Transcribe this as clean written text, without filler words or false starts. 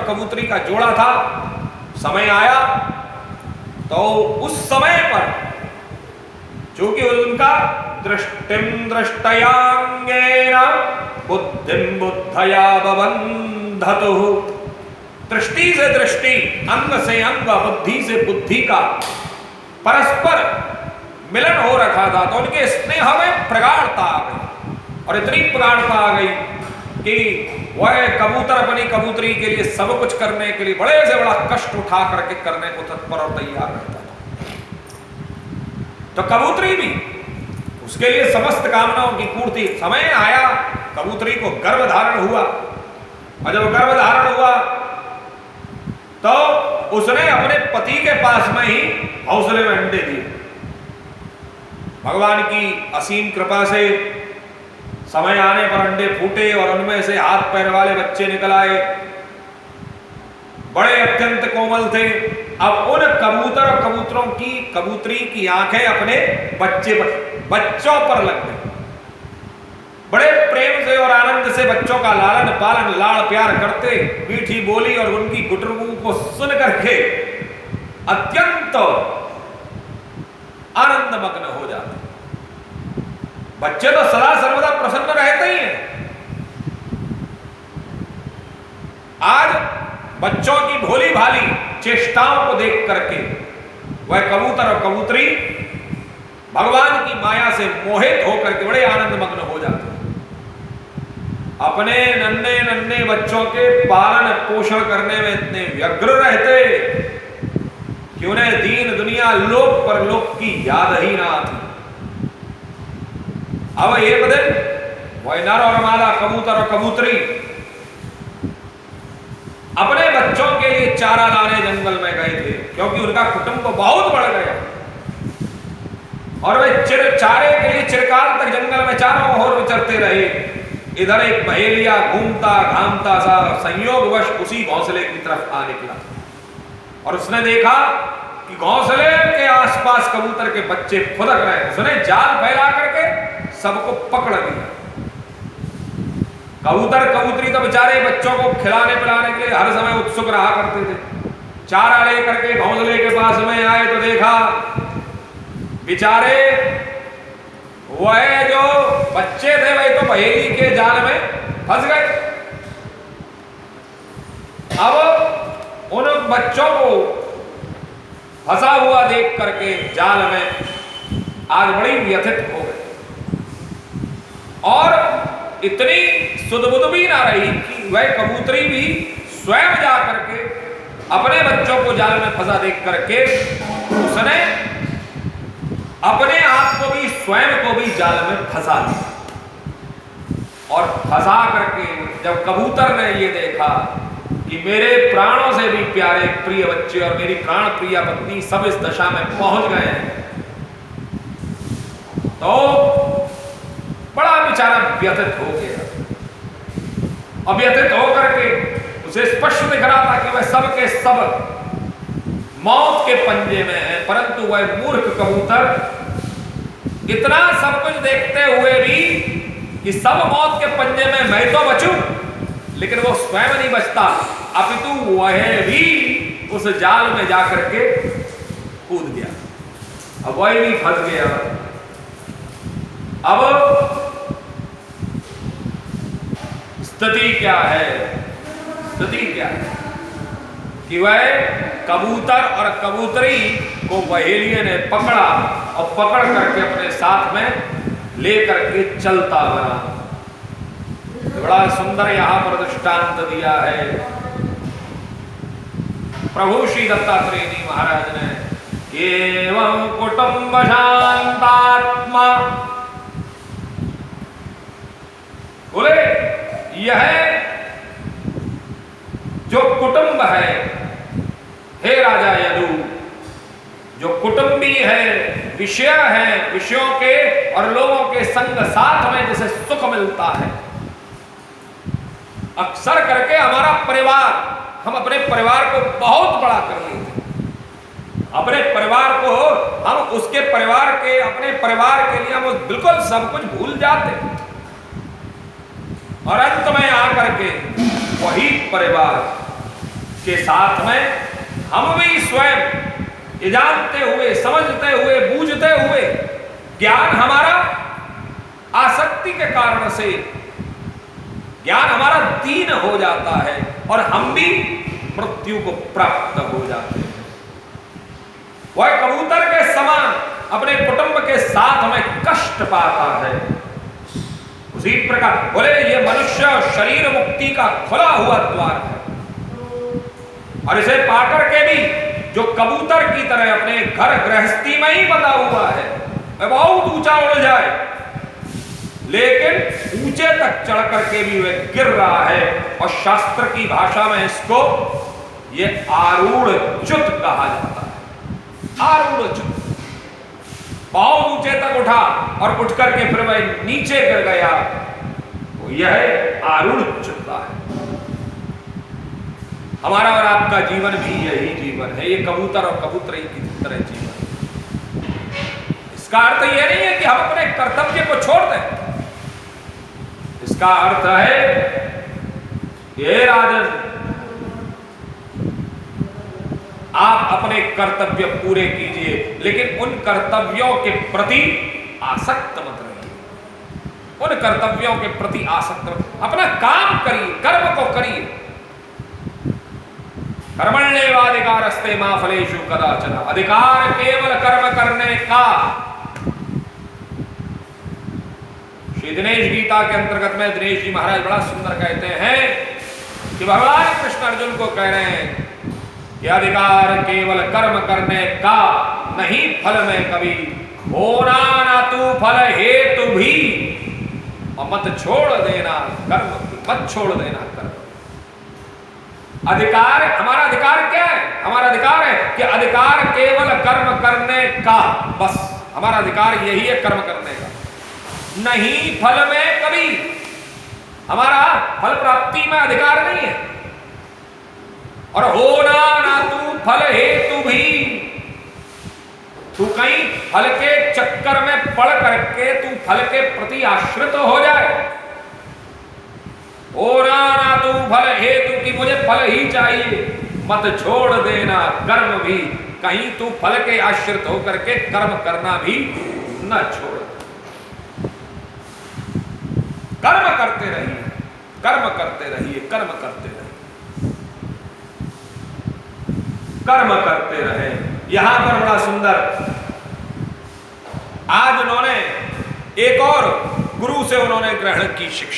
और कबूतरी का जोड़ा था। समय आया तो उस समय पर चूंकि उनका दृष्टिम दृष्टयांगेन बुद्धिम बुद्धया बबंधतु, दृष्टि से दृष्टि, अंग से अंग, बुद्धि से बुद्धि का परस्पर मिलन हो रखा था। तो उनके स्नेह में प्रगाढ़ता आ गई, और इतनी प्रगाढ़ता आ गई कि वह कबूतर अपनी कबूतरी के लिए सब कुछ करने के लिए बड़े से बड़ा कष्ट उठा करके करने को तत्पर और तैयार रहता था। तो कबूतरी भी उसके लिए समस्त कामनाओं की पूर्ति। समय आया, कबूतरी को गर्भ धारण हुआ, और जब गर्भ धारण हुआ तो उसने अपने पति के पास में ही हौसले में अंडे दिए। भगवान की असीम कृपा से समय आने पर अंडे फूटे और उनमें से हाथ पैर वाले बच्चे निकल आए, बड़े अत्यंत कोमल थे। अब उन कबूतर और कबूतरों की, कबूतरी की आंखें अपने बच्चों पर लग गई। बड़े प्रेम से और आनंद से बच्चों का लालन पालन, लाड़ प्यार करते, मीठी बोली और उनकी गुटरगू को सुन करके अत्यंत आनंद मग्न हो जाते। बच्चे तो सदा सर्वदा प्रसन्न रहते ही हैं। आज बच्चों की भोली भाली चेष्टाओं को देख करके वह कबूतर और कबूतरी भगवान की माया से मोहित होकर के बड़े आनंद मग्न हो जाते हैं। अपने नन्हे नन्हे बच्चों के पालन पोषण करने में इतने व्यग्र रहते कि उन्हें दीन दुनिया लोक पर लोक की याद ही ना आती। अब एक दिन वह नर और मादा कबूतर और कबूतरी अपने बच्चों के लिए चारा लाने जंगल में गए थे, क्योंकि उनका कुटुंब बहुत बढ़ गया और वे चारे के लिए चिरकाल तक जंगल में चारों ओर विचरते रहे। इधर एक बहेलिया घूमता घामता सा संयोगवश उसी घोंसले की तरफ आ निकला, और उसने देखा कि घोंसले के आसपास कबूतर के बच्चे फुदक रहे हैं। उसने जाल फैला करके सबको पकड़ लिया। कबूतर कबूतरी तो बेचारे बच्चों को खिलाने पिलाने के लिए हर समय उत्सुक रहा करते थे। चारा लेकर के घोंसले के पास में आए तो देखा बेचारे वह जो बच्चे थे वही तो बहेली के जाल में फंस गए। अब उन बच्चों को फंसा हुआ देख करके जाल में आज बड़ी व्यथित हो गए, और इतनी सुध-बुध भी ना रही कि वह कबूतरी भी स्वयं जा करके अपने बच्चों को जाल में फंसा देख करके उसने अपने आप को भी स्वयं को भी जाल में फंसा लिया। और फंसा करके जब कबूतर ने ये देखा कि मेरे प्राणों से भी प्यारे प्रिय बच्चे और मेरी प्राण प्रिय पत्नी सब इस दशा में पहुंच गए हैं, तो बड़ा बेचारा व्यथित हो गया। और व्यथित होकर के उसे स्पष्ट दिख रहा था कि वह सब के सब मौत के पंजे में है, परंतु वह मूर्ख कबूतर इतना सब कुछ देखते हुए भी कि सब मौत के पंजे में मैं तो बचूं, लेकिन वो स्वयं नहीं बचता, अपितु वह भी उस जाल में जाकर के कूद गया। अब वह भी फंस गया। अब स्थिति क्या है? स्थिति क्या है कि वह कबूतर और कबूतरी को बहेलिये ने पकड़ा और पकड़ करके अपने साथ में लेकर के चलता बना। बड़ा सुंदर यहां पर दृष्टांत दिया है प्रभु श्री दत्तात्रेय जी महाराज ने। एवं कुटुंब शांतात्मा, बोले यह जो कुटुंब है, हे राजा यदु, जो कुटुंबी है, विषय है, विषयों के और लोगों के संग साथ में जिसे सुख मिलता है, अक्सर करके हमारा परिवार, हम अपने परिवार को बहुत बड़ा कर लेते हैं। अपने परिवार को हम उसके परिवार के, अपने परिवार के लिए हम बिल्कुल सब कुछ भूल जाते हैं, और अंत में आकर के वही परिवार के साथ में हम भी स्वयं ये जानते हुए, समझते हुए, बूझते हुए, ज्ञान हमारा आसक्ति के कारण से ज्ञान हमारा दीन हो जाता है और हम भी मृत्यु को प्राप्त हो जाते हैं। वह कबूतर के समान अपने कुटुंब के साथ में कष्ट पाता है। उसी प्रकार बोले ये मनुष्य शरीर मुक्ति का खुला हुआ द्वार है और इसे पाकर के भी जो कबूतर की तरह अपने घर गृहस्थी में ही बंधा हुआ है, वह बहुत ऊंचा उड़ जाए लेकिन ऊंचे तक चढ़ करके भी वह गिर रहा है और शास्त्र की भाषा में इसको ये आरूढ़च्युत कहा जाता है। आरूढ़च्युत, बहुत ऊंचे तक उठा और उठ करके फिर वह नीचे गिर गया, तो यह आरूढ़च्युतता है। हमारा और आपका जीवन भी यही जीवन है, ये कबूतर और कबूतरी की तरह जीवन। इसका अर्थ यह नहीं है कि हम अपने कर्तव्य को छोड़ दें। इसका अर्थ है ये राजन, आप अपने कर्तव्य पूरे कीजिए लेकिन उन कर्तव्यों के प्रति आसक्त मत रहिए। उन कर्तव्यों के प्रति आसक्त मत, अपना काम करिए, कर्म को करिए। कर्मण्येवाधिकारस्ते मा फलेषु कदाचन, अधिकार केवल कर्म करने का। श्री दिनेश गीता के अंतर्गत में दिनेश जी महाराज बड़ा सुंदर कहते हैं कि भगवान कृष्ण अर्जुन को कह रहे हैं कि अधिकार केवल कर्म करने का, नहीं फल में कभी होना ना तू फल हेतु भी, और मत छोड़ देना कर्म, मत छोड़ देना कर्म। अधिकार, हमारा अधिकार क्या है? हमारा अधिकार है कि अधिकार केवल कर्म करने का, बस हमारा अधिकार यही है, कर्म करने का, नहीं फल में कभी। हमारा फल प्राप्ति में अधिकार नहीं है। और होना ना तू फल हेतु भी, तू कहीं फल के चक्कर में पड़ करके तू फल के प्रति आश्रित हो जाए। होना ना तू फल हेतु की मुझे फल ही चाहिए, मत छोड़ देना कर्म भी, कहीं तू फल के आश्रित होकर के कर्म करना भी न छोड़। कर्म करते रहिए, कर्म करते रहिए, कर्म करते रहिए, कर्म करते रहे। यहां पर बड़ा सुंदर आज उन्होंने एक और गुरु से उन्होंने ग्रहण की शिक्षा।